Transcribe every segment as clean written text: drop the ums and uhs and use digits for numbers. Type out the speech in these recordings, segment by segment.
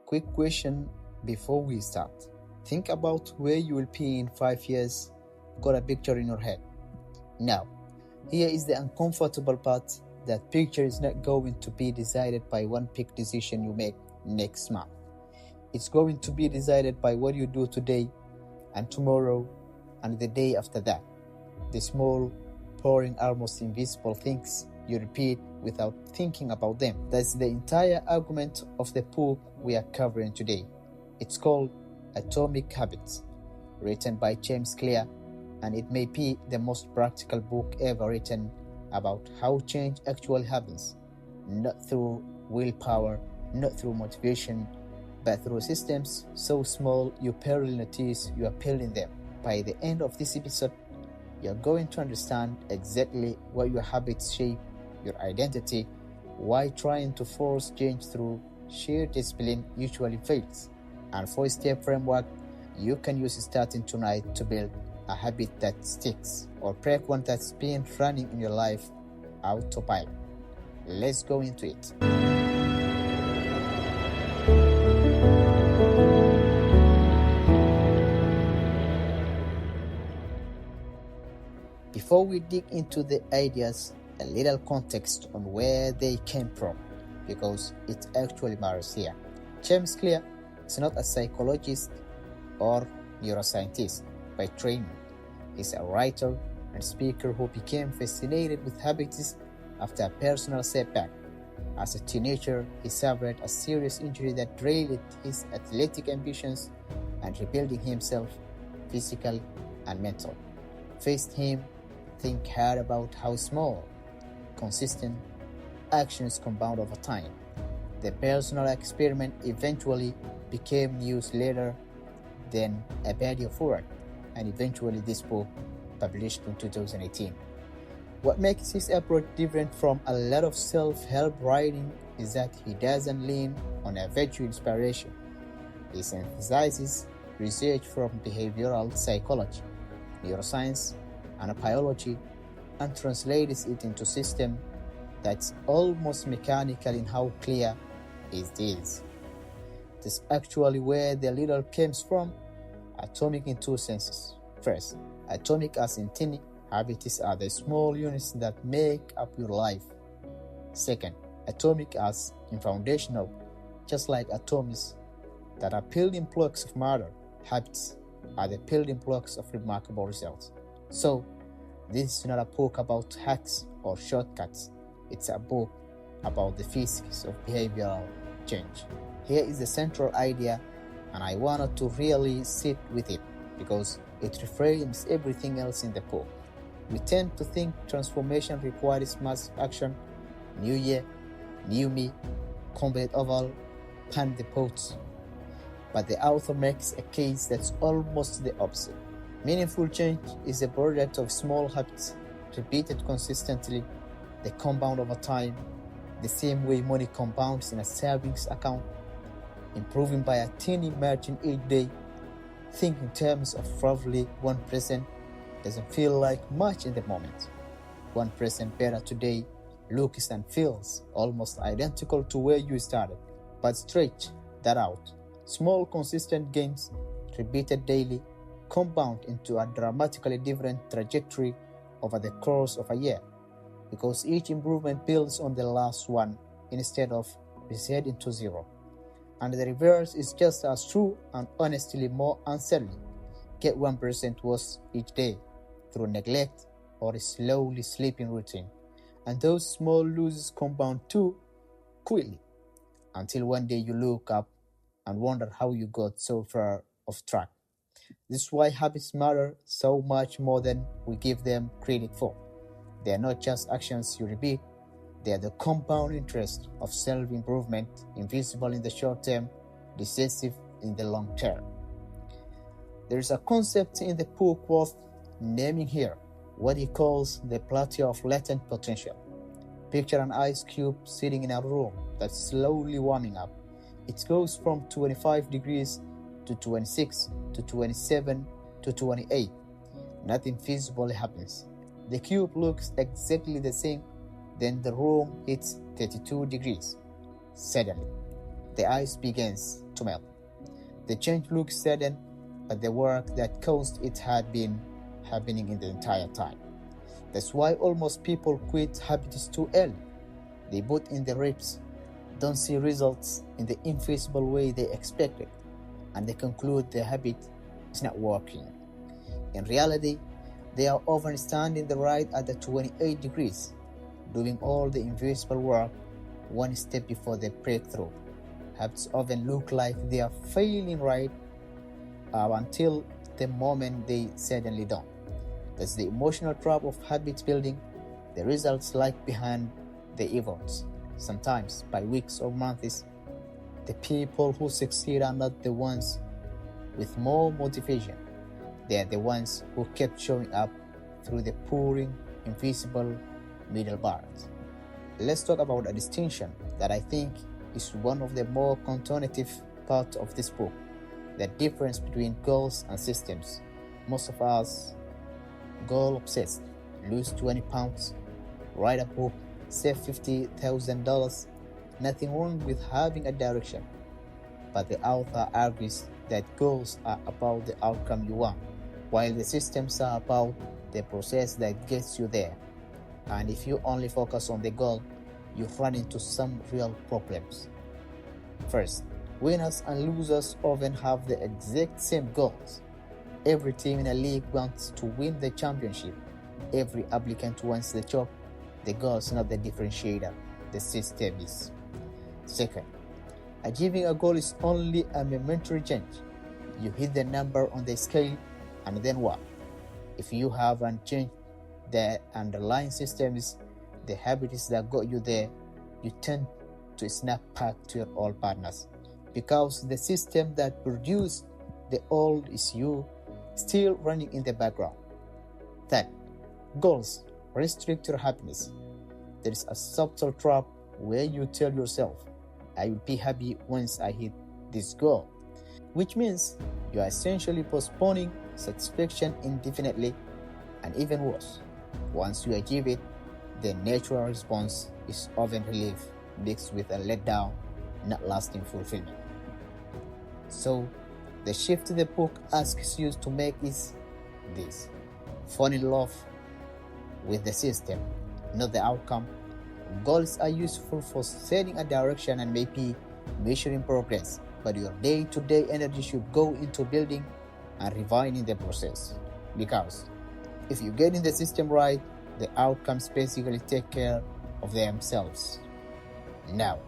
quick question before we start. Think about where you will be in 5 years. Got a picture in your head. Now, here is the uncomfortable part. That picture is not going to be decided by one big decision you make next month. It's going to be decided by what you do today and tomorrow and the day after that. The small, boring, almost invisible things you repeat without thinking about them. That's the entire argument of the book we are covering today. It's called Atomic Habits, written by James Clear, and it may be the most practical book ever written about how change actually happens, not through willpower, not through motivation, but through systems so small you barely notice you are building them. By the end of this episode, you're going to understand exactly what your habits shape your identity, why trying to force change through sheer discipline usually fails, and 4-step framework you can use starting tonight to build a habit that sticks or break one that's been running in your life autopilot. Let's go into it. Before we dig into the ideas, a little context on where they came from, because it actually matters here. James Clear is not a psychologist or neuroscientist by training. He's a writer and speaker who became fascinated with habits after a personal setback. As a teenager, he suffered a serious injury that derailed his athletic ambitions, and rebuilding himself physically and mentally faced him think hard about how small, consistent actions compound over time. The personal experiment eventually became news later, then a body of work, and eventually this book, published in 2018. What makes his approach different from a lot of self-help writing is that he doesn't lean on a virtue inspiration. He synthesizes research from behavioral psychology, neuroscience, and biology, and translates it into a system that's almost mechanical in how clear it is. This is actually where the little comes from. Atomic in two senses. First, atomic as in tiny. Habits are the small units that make up your life. Second, atomic as in foundational. Just like atoms that are building blocks of matter, habits are the building blocks of remarkable results. So, this is not a book about hacks or shortcuts. It's a book about the physics of behavioral change. Here is the central idea, and I wanted to really sit with it because it reframes everything else in the book. We tend to think transformation requires massive action, new year, new me, complete overhaul, pan the pots. But the author makes a case that's almost the opposite. Meaningful change is a product of small habits, repeated consistently. They compound over time, the same way money compounds in a savings account, improving by a tiny margin each day. Think in terms of roughly 1%. Doesn't feel like much in the moment. 1% better today looks and feels almost identical to where you started. But stretch that out. Small consistent gains, repeated daily, compound into a dramatically different trajectory over the course of a year, because each improvement builds on the last one instead of resetting to zero. And the reverse is just as true and honestly more unsettling. Get 1% worse each day through neglect or a slowly sleeping routine, and those small losses compound too quickly until one day you look up and wonder how you got so far off track. This is why habits matter so much more than we give them credit for. They are not just actions you repeat, they are the compound interest of self-improvement, invisible in the short term, decisive in the long term. There is a concept in the book worth naming here, what he calls the plateau of latent potential. Picture an ice cube sitting in a room that's slowly warming up. It goes from 25 degrees to 26 to 27 to 28. Nothing feasible happens. The cube looks exactly the same, then the room hits 32 degrees. Suddenly, the ice begins to melt. The change looks sudden, but the work that caused it had been happening in the entire time. That's why almost people quit habits too early. They put in the reps, don't see results in the invisible way they expected, and they conclude the habit is not working. In reality, they are often standing the right at the 28 degrees, doing all the invisible work one step before the breakthrough. Habits often look like they are failing right until the moment they suddenly don't. That's the emotional trap of habit building. The results lie behind the efforts. Sometimes, by weeks or months, the people who succeed are not the ones with more motivation. They are the ones who kept showing up through the pouring, invisible middle bars. Let's talk about a distinction that I think is one of the more contemplative parts of this book, the difference between goals and systems. Most of us goal-obsessed, lose 20 pounds, write a book, save $50,000. Nothing wrong with having a direction, but the author argues that goals are about the outcome you want, while the systems are about the process that gets you there. And if you only focus on the goal, you run into some real problems. First, winners and losers often have the exact same goals. Every team in a league wants to win the championship. Every applicant wants the job. The goal is not the differentiator, the system is. Second, achieving a goal is only a momentary change. You hit the number on the scale, and then what? If you haven't changed the underlying systems, the habits that got you there, you tend to snap back to your old partners, because the system that produced the old is you still running in the background. Third, goals restrict your happiness. There is a subtle trap where you tell yourself, I will be happy once I hit this goal, which means you are essentially postponing satisfaction indefinitely. And even worse, once you achieve it, the natural response is often relief mixed with a letdown, not lasting fulfillment. So, the shift the book asks you to make is this: fall in love with the system, not the outcome. Goals are useful for setting a direction and maybe measuring progress, but your day-to-day energy should go into building and refining the process. Because if you get in the system right, the outcomes basically take care of themselves. Now,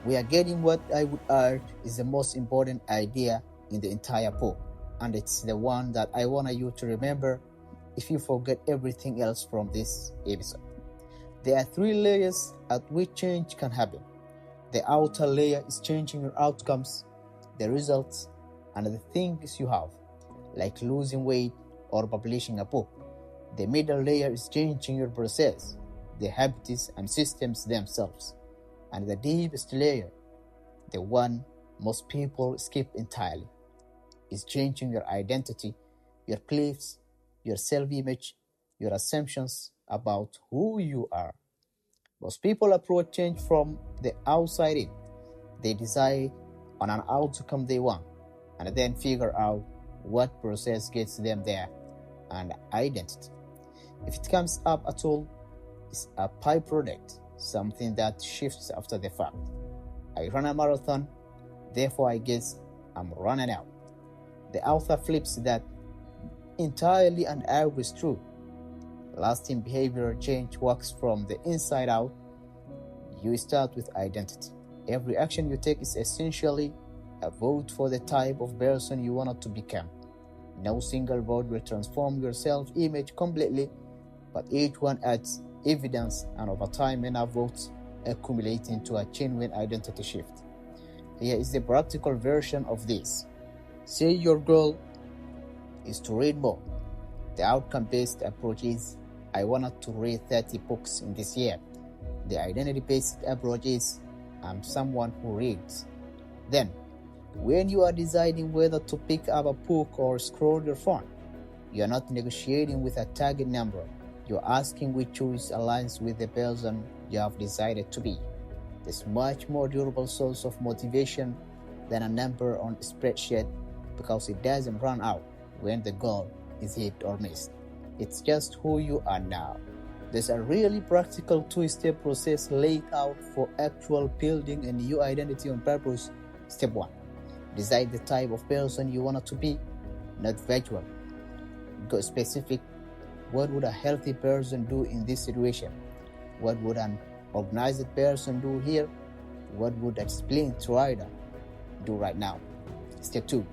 we are getting what I would argue is the most important idea in the entire book, and it's the one that I want you to remember if you forget everything else from this episode. There are 3 layers at which change can happen. The outer layer is changing your outcomes, the results, and the things you have, like losing weight or publishing a book. The middle layer is changing your process, the habits and systems themselves. And the deepest layer, the one most people skip entirely, is changing your identity, your beliefs, your self-image, your assumptions about who you are. Most people approach change from the outside in. They decide on an outcome they want, and then figure out what process gets them there, and identity, if it comes up at all, is a byproduct, something that shifts after the fact. I run a marathon, therefore I guess I'm running out. The author flips that entirely and argues true. Lasting behavioral change works from the inside out. You start with identity. Every action you take is essentially a vote for the type of person you want to become. No single vote will transform your self-image completely, but each one adds evidence, and over time enough votes accumulate into a genuine identity shift. Here is the practical version of this. Say your goal is to read more. The outcome-based approach is, I wanted to read 30 books in this year. The identity-based approach is, I'm someone who reads. Then, when you are deciding whether to pick up a book or scroll your phone, you are not negotiating with a target number. You are asking which choice aligns with the person you have decided to be. is much more durable source of motivation than a number on a spreadsheet because it doesn't run out when the goal is hit or missed. It's just who you are now. There's a really practical two-step process laid out for actual building a new identity on purpose. Step 1. Decide the type of person you want to be, not visual. Go specific. What would a healthy person do in this situation? What would an organized person do here? What would a disciplined rider do right now? Step 2.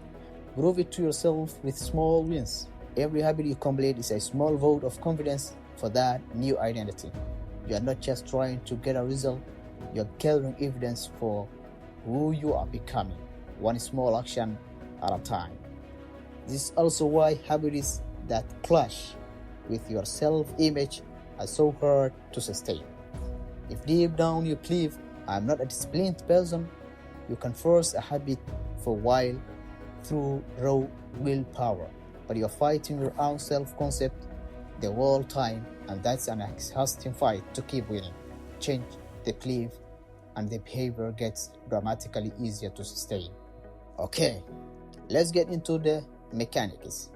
Prove it to yourself with small wins. Every habit you complete is a small vote of confidence for that new identity. You are not just trying to get a result, you are gathering evidence for who you are becoming, one small action at a time. This is also why habits that clash with your self-image are so hard to sustain. If deep down you believe, I'm not a disciplined person, you can force a habit for a while through raw willpower, but you're fighting your own self-concept the whole time, and that's an exhausting fight to keep winning. Change the belief and the behavior gets dramatically easier to sustain. Okay, let's get into the mechanics.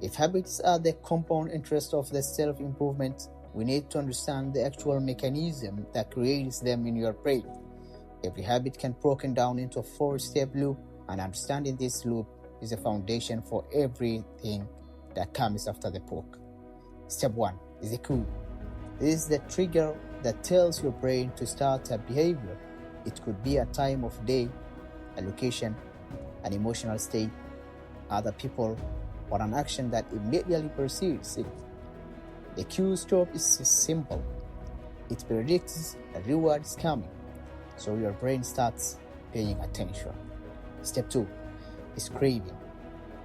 If habits are the compound interest of the self-improvement, we need to understand the actual mechanism that creates them in your brain. Every habit can be broken down into a 4-step loop, and understanding this loop is a foundation for everything that comes after the book. Step 1 is the cue. This is the trigger that tells your brain to start a behavior. It could be a time of day, a location, an emotional state, other people, or an action that immediately precedes it. The cue stop is simple. It predicts a reward is coming, so your brain starts paying attention. Step 2 is craving.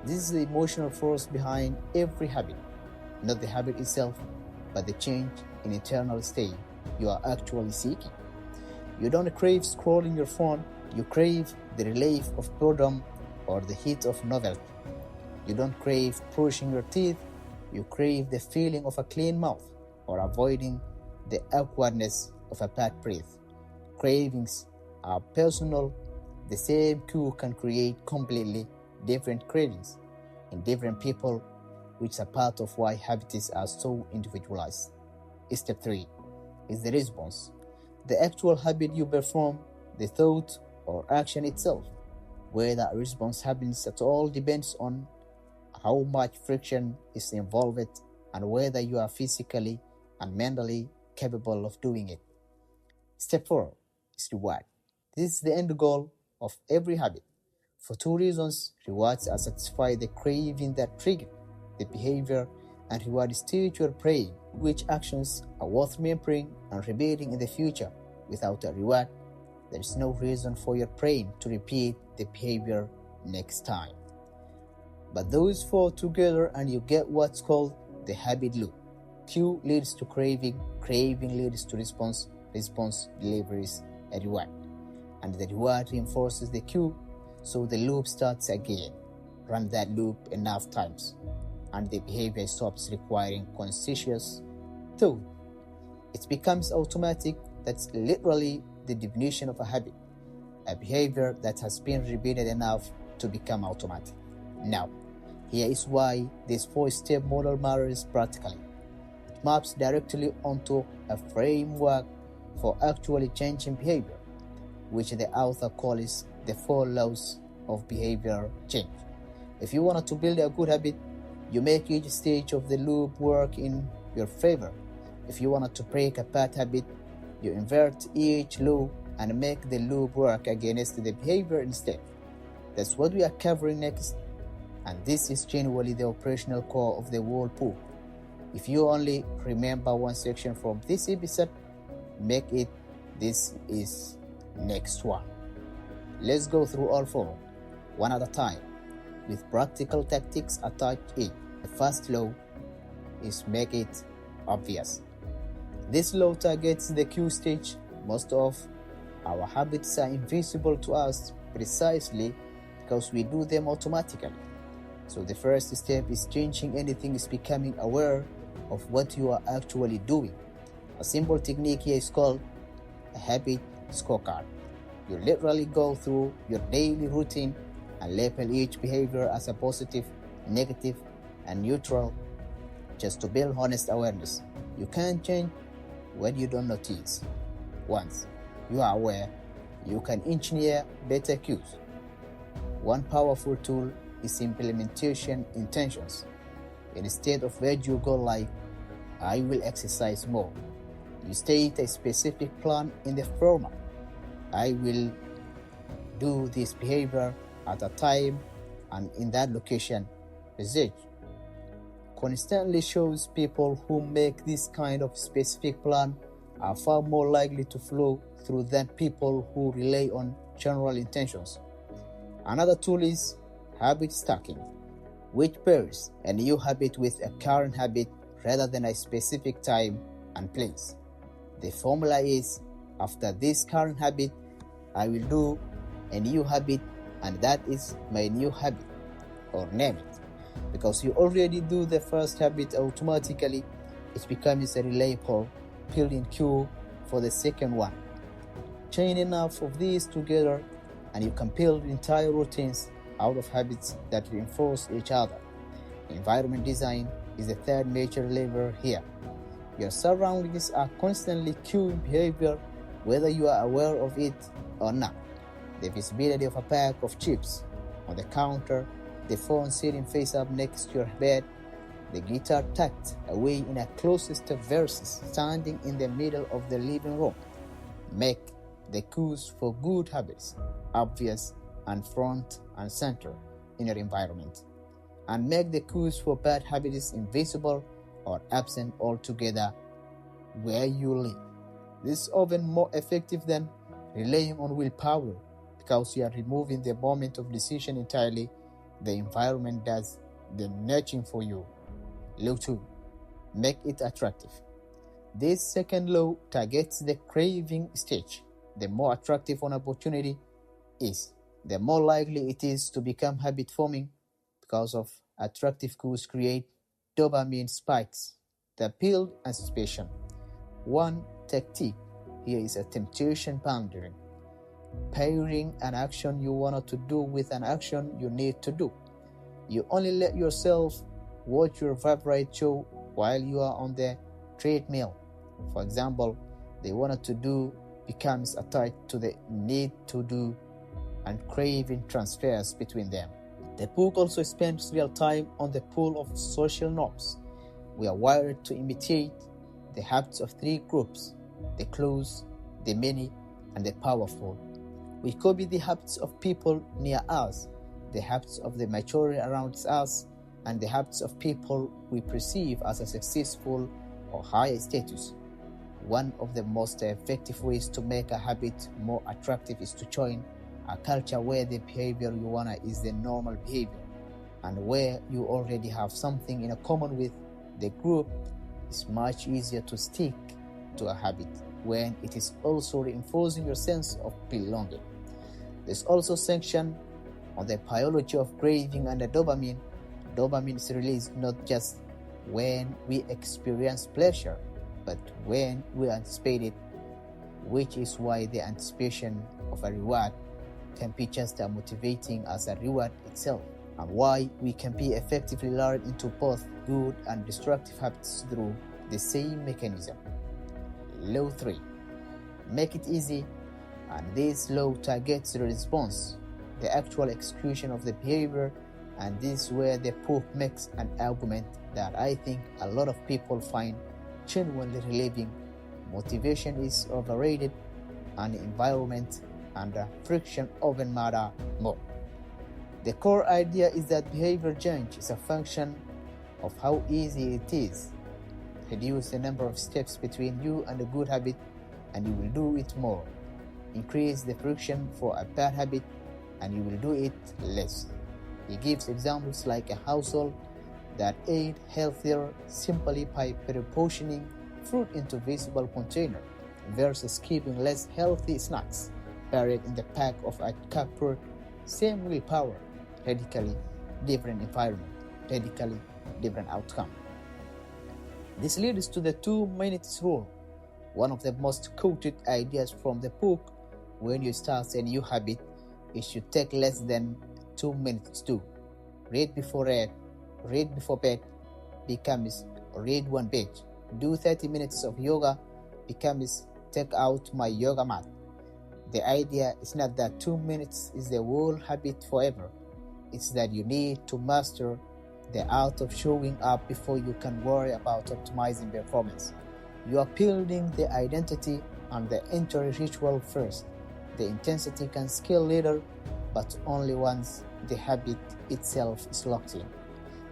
This is the emotional force behind every habit, not the habit itself, but the change in internal state you are actually seeking. You don't crave scrolling your phone, you crave the relief of boredom or the heat of novelty. You don't crave brushing your teeth, you crave the feeling of a clean mouth or avoiding the awkwardness of a bad breath. Cravings are personal. The same cue can create completely different cravings in different people, which is a part of why habits are so individualized. Step 3 is the response. The actual habit you perform, the thought or action itself. Whether a response happens at all depends on how much friction is involved and whether you are physically and mentally capable of doing it. Step 4 is reward. This is the end goal of every habit. For 2 reasons, rewards are satisfy the craving that trigger the behavior, and rewards teach your brain which actions are worth remembering and repeating in the future. Without a reward, there is no reason for your brain to repeat the behavior next time. But those 4 together and you get what's called the habit loop. Cue leads to craving, craving leads to response, response delivers a reward, and the reward reinforces the cue, so the loop starts again. Run that loop enough times, and the behavior stops requiring conscious thought. It becomes automatic. That's literally the definition of a habit, a behavior that has been repeated enough to become automatic. Now, here is why this 4-step model matters practically. It maps directly onto a framework for actually changing behavior, which the author calls the 4 laws of behavior change. If you wanted to build a good habit, you make each stage of the loop work in your favor. If you wanted to break a bad habit, you invert each loop and make the loop work against the behavior instead. That's what we are covering next, and this is genuinely the operational core of the whole book. If you only remember one section from this episode, make it this is next one. Let's go through all 4, one at a time, with practical tactics attached to it. The first law is make it obvious. This law targets the cue stage. Most of our habits are invisible to us precisely because we do them automatically. So the first step is changing anything is becoming aware of what you are actually doing. A simple technique here is called a habit scorecard. You literally go through your daily routine and label each behavior as a positive, negative, and neutral just to build honest awareness. You can't change when you don't notice. Once you are aware, you can engineer better cues. One powerful tool is implementation intentions. Instead of vague you go like, I will exercise more, you state a specific plan in the format. I will do this behavior at a time and in that location. Research constantly shows people who make this kind of specific plan are far more likely to flow through than people who rely on general intentions. Another tool is habit stacking, which pairs a new habit with a current habit rather than a specific time and place. The formula is, after this current habit, I will do a new habit, and that is my new habit, or name it. Because you already do the first habit automatically, it becomes a reliable building cue for the second one. Chain enough of these together and you can build entire routines out of habits that reinforce each other. Environment design is the third major lever here. Your surroundings are constantly cueing behavior whether you are aware of it or not. The visibility of a pack of chips on the counter, the phone sitting face up next to your bed, the guitar tucked away in a closest versus standing in the middle of the living room. Make the cues for good habits obvious and front and center in your environment, and make the cues for bad habits invisible or absent altogether where you live. This is often more effective than relying on willpower because you are removing the moment of decision entirely. The environment does the nurturing for you. Law 2. Make it attractive. This second law targets the craving stage. The more attractive an opportunity is, the more likely it is to become habit-forming because of attractive cues create dopamine spikes that build anticipation. One tactic here is a temptation boundary. Pairing an action you want to do with an action you need to do. You only let yourself watch your favorite show while you are on the treadmill. For example, the wanted to do becomes attached to the need to do, and craving transfers between them. The book also spends real time on the pull of social norms. We are wired to imitate the habits of three groups: the close, the many, and the powerful. We copy the habits of people near us, the habits of the majority around us, and the habits of people we perceive as a successful or higher status. One of the most effective ways to make a habit more attractive is to join a culture where the behavior you want is the normal behavior, and where you already have something in common with the group. It's much easier to stick to a habit when it is also reinforcing your sense of belonging. There's also section on the biology of craving and the dopamine. Dopamine is released not just when we experience pleasure, but when we anticipate it, which is why the anticipation of a reward can be just as motivating as a reward itself, and why we can be effectively lured into both good and destructive habits through the same mechanism. Law 3. Make it easy, and this law targets the response, the actual execution of the behavior, and this is where the book makes an argument that I think a lot of people find genuinely relieving. Motivation is overrated, and the environment and the friction often matter more. The core idea is that behavior change is a function of how easy it is. Reduce the number of steps between you and a good habit, and you will do it more. Increase the friction for a bad habit, and you will do it less. He gives examples like a household that ate healthier simply by proportioning fruit into visible container versus keeping less healthy snacks buried in the back of a cupboard. Same willpower, radically different environment, radically different outcome. This leads to the 2 minutes rule, one of the most quoted ideas from the book, When you start a new habit, it should take less than 2 minutes to read before bed becomes read one page. Do 30 minutes of yoga becomes take out my yoga mat. The idea is not that 2 minutes is the whole habit forever. It's that you need to master the art of showing up before you can worry about optimizing performance. You are building the identity and the entry ritual first. The intensity can scale later, but only once the habit itself is locked in.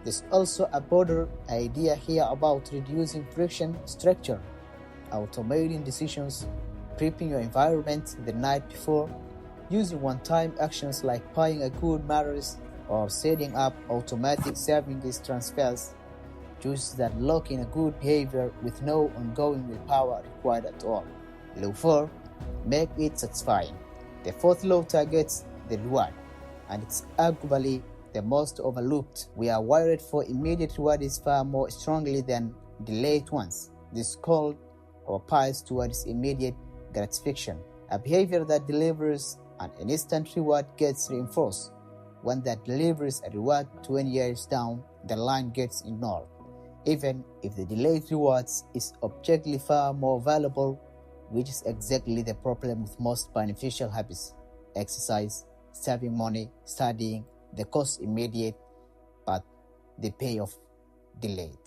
There's also a broader idea here about reducing friction structure, automating decisions, prepping your environment the night before, using one-time actions like buying a good mattress or setting up automatic savings transfers, choices that lock in a good behavior with no ongoing willpower required at all. Law 4. Make it satisfying. The fourth law targets the reward, and it's arguably the most overlooked. We are wired for immediate rewards far more strongly than delayed ones. This called or bias towards immediate gratification. A behavior that delivers an instant reward gets reinforced. One that delivers a reward 20 years down the line gets ignored, even if the delayed rewards is objectively far more valuable, which is exactly the problem with most beneficial habits. Exercise, saving money, studying, the cost immediate, but the payoff delayed.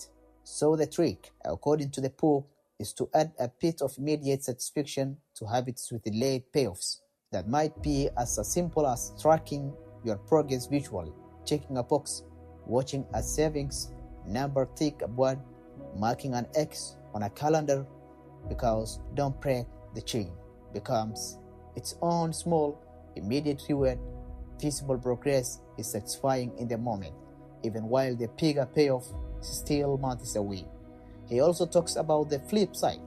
So the trick, according to the book, is to add a bit of immediate satisfaction to habits with delayed payoffs. That might be as simple as tracking your progress visually, checking a box, watching a savings number tick upward, marking an X on a calendar, because don't break the chain becomes its own small, immediate reward. Visible progress is satisfying in the moment, even while the bigger payoff is still months away. He also talks about the flip side.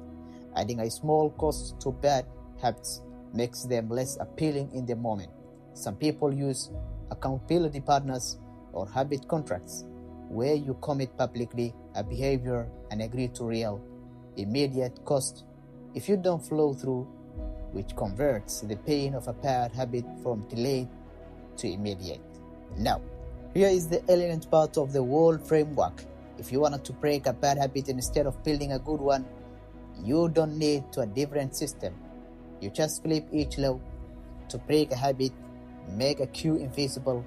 Adding a small cost to bad habits makes them less appealing in the moment. Some people use accountability partners or habit contracts, where you commit publicly a behavior and agree to real, immediate cost if you don't follow through, which converts the pain of a bad habit from delayed to immediate. Now, here is the elegant part of the whole framework. If you wanted to break a bad habit instead of building a good one, you don't need a different system. You just flip each law. To break a habit, make a cue invisible,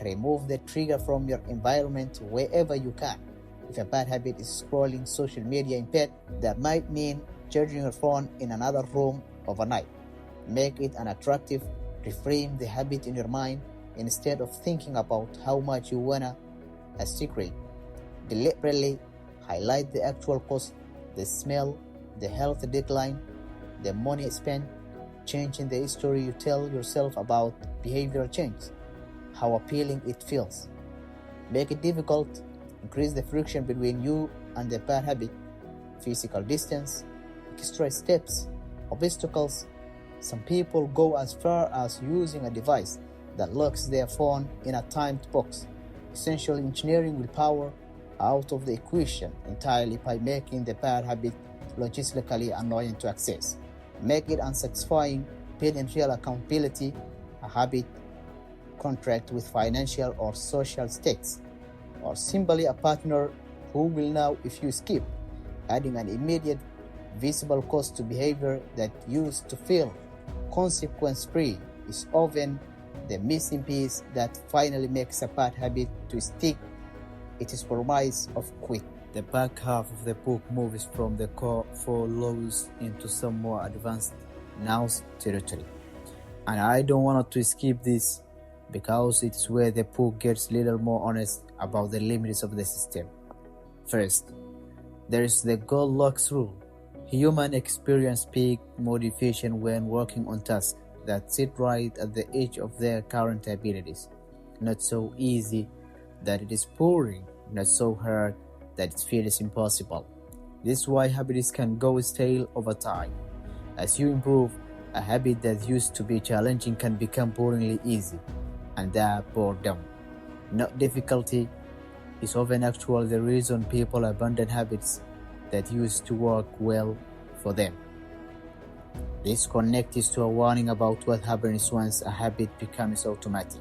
remove the trigger from your environment wherever you can. If a bad habit is scrolling social media in bed, that might mean charging your phone in another room overnight. Make it unattractive. Reframe the habit in your mind instead of thinking about how much you wanna a secret. Deliberately highlight the actual cost, the smell, the health decline, the money spent, changing the story you tell yourself about behavioral change, how appealing it feels. Make it difficult. Increase the friction between you and the bad habit. Physical distance, extra steps, obstacles. Some people go as far as using a device that locks their phone in a timed box, essentially engineering willpower out of the equation entirely by making the bad habit logistically annoying to access. Make it unsatisfying. Build in real accountability, a habit contract with financial or social stakes, or simply a partner who will know if you skip. Adding an immediate visible cost to behavior that used to feel consequence-free is often the missing piece that finally makes a bad habit to stick. It is promise of quit. The back half of the book moves from the core 4 laws into some more advanced nouns territory. And I don't want to skip this because it is where the book gets a little more honest about the limits of the system. First, there is the Goldilocks rule. Humans experience peak motivation when working on tasks that sit right at the edge of their current abilities. Not so easy that it is boring, not so hard that it feels impossible. This is why habits can go stale over time. As you improve, a habit that used to be challenging can become boringly easy, and that boredom, not difficulty, is often actually the reason people abandon habits that used to work well for them. This connects to a warning about what happens once a habit becomes automatic.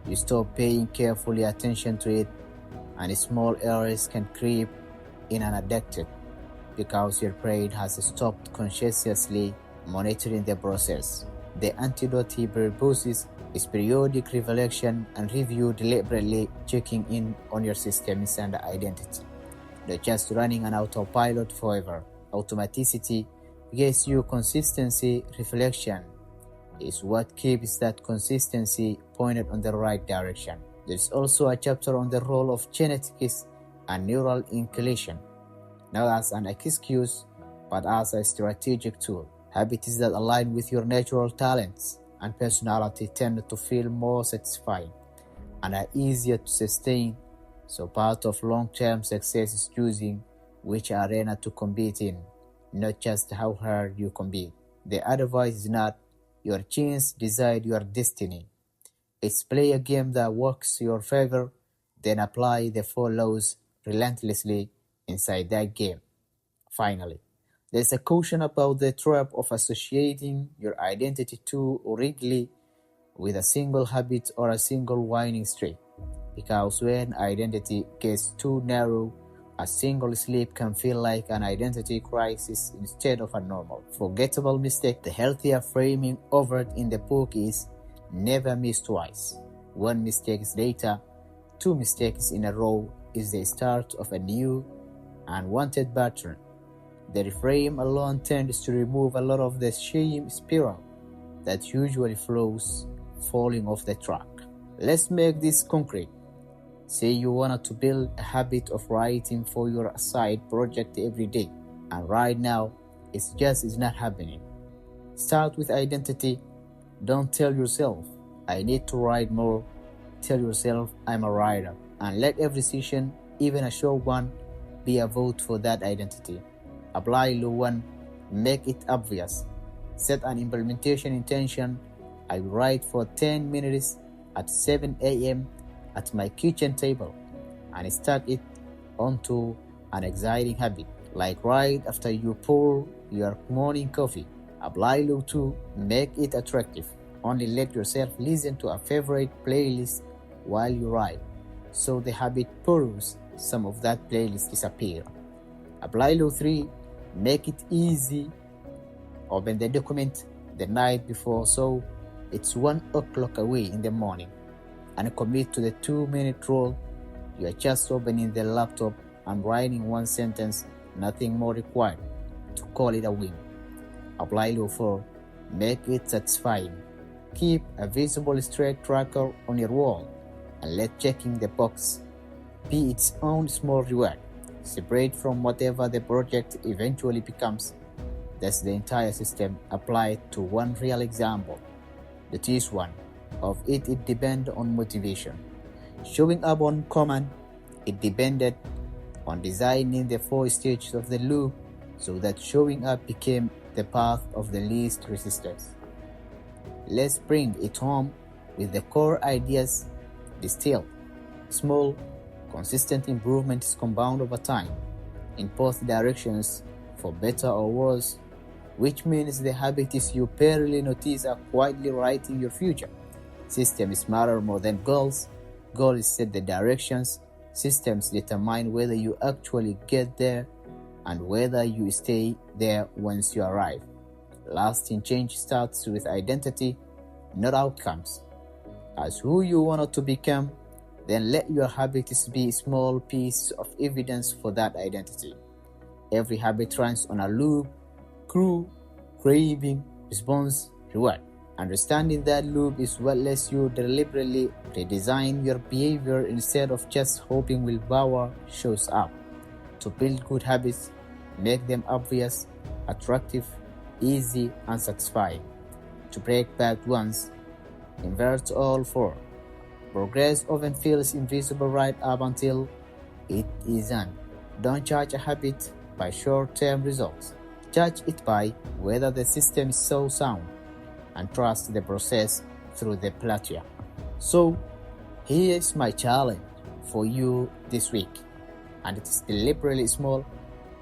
You stop paying carefully attention to it, and small errors can creep in unaddicted because your brain has stopped consciously monitoring the process. The antidote he proposes is periodic reflection and review, deliberately checking in on your systems and identity, not just running an autopilot forever. Automaticity gives you consistency. Reflection is what keeps that consistency pointed on the right direction. There's also a chapter on the role of genetics and neural inclination, not as an excuse, but as a strategic tool. Habits that align with your natural talents and personality tend to feel more satisfying and are easier to sustain, so part of long-term success is choosing which arena to compete in, not just how hard you compete. The advice is not your genes decide your destiny. It's play a game that works your favor, then apply the 4 laws relentlessly inside that game. Finally, there's a caution about the trap of associating your identity too rigidly with a single habit or a single winning streak, because when identity gets too narrow, a single slip can feel like an identity crisis instead of a normal, forgettable mistake. The healthier framing offered in the book is never miss twice. 1 mistake is data, 2 mistakes in a row is the start of a new, unwanted pattern. The reframe alone tends to remove a lot of the shame spiral that usually flows falling off the track. Let's make this concrete. Say you wanted to build a habit of writing for your side project every day, and right now it's not happening. Start with identity. Don't tell yourself, I need to write more. Tell yourself, I'm a writer, and let every session, even a short one, be a vote for that identity. Apply law 1, make it obvious. Set an implementation intention. I will write for 10 minutes at 7 a.m. at my kitchen table, and start it onto an exciting habit, like right after you pour your morning coffee. Apply law 2, make it attractive. Only let yourself listen to a favorite playlist while you write, so the habit pursues some of that playlist disappear. Apply law 3, make it easy. Open the document the night before so it's 1 o'clock away in the morning, and commit to the 2-minute rule. You are just opening the laptop and writing 1 sentence, nothing more required to call it a win. Apply law 4, make it satisfying. Keep a visible straight tracker on your wall and let checking the box be its own small reward, separate from whatever the project eventually becomes. That's the entire system applied to 1 real example. That is one of it depended on motivation. Showing up on command, it depended on designing the 4 stages of the loop so that showing up became the path of the least resistance. Let's bring it home with the core ideas distilled. Small, consistent improvements compound over time in both directions, for better or worse, which means the habits you barely notice are quietly writing your future. Systems matter more than goals. Goals set the directions. Systems determine whether you actually get there and whether you stay there once you arrive. Lasting change starts with identity, not outcomes. As who you want to become, then let your habits be small pieces of evidence for that identity. Every habit runs on a loop: cue, craving, response, reward. Understanding that loop is what lets you deliberately redesign your behavior instead of just hoping willpower shows up. To build good habits, make them obvious, attractive, easy, and satisfying. To break bad ones, invert all 4. Progress often feels invisible right up until it isn't. Don't judge a habit by short-term results. Judge it by whether the system is so sound, and trust the process through the plateau. So, here's my challenge for you this week, and it is deliberately small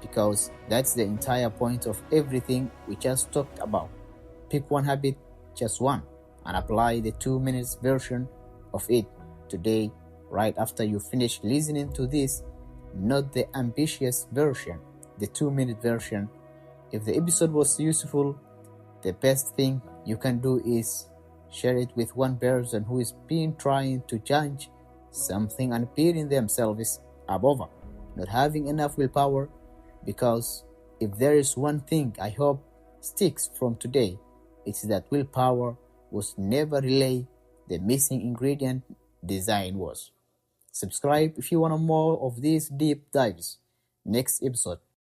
because that's the entire point of everything we just talked about. Pick one habit, just one, and apply the 2 minutes version of it today, right after you finish listening to this. Not the ambitious version, the 2 minute version. If the episode was useful, the best thing you can do is share it with one person who is been trying to change something and beating themselves up over not having enough willpower. Because if there is one thing I hope sticks from today, it's that willpower was never really the missing ingredient design was. Subscribe if you want more of these deep dives. Next episode,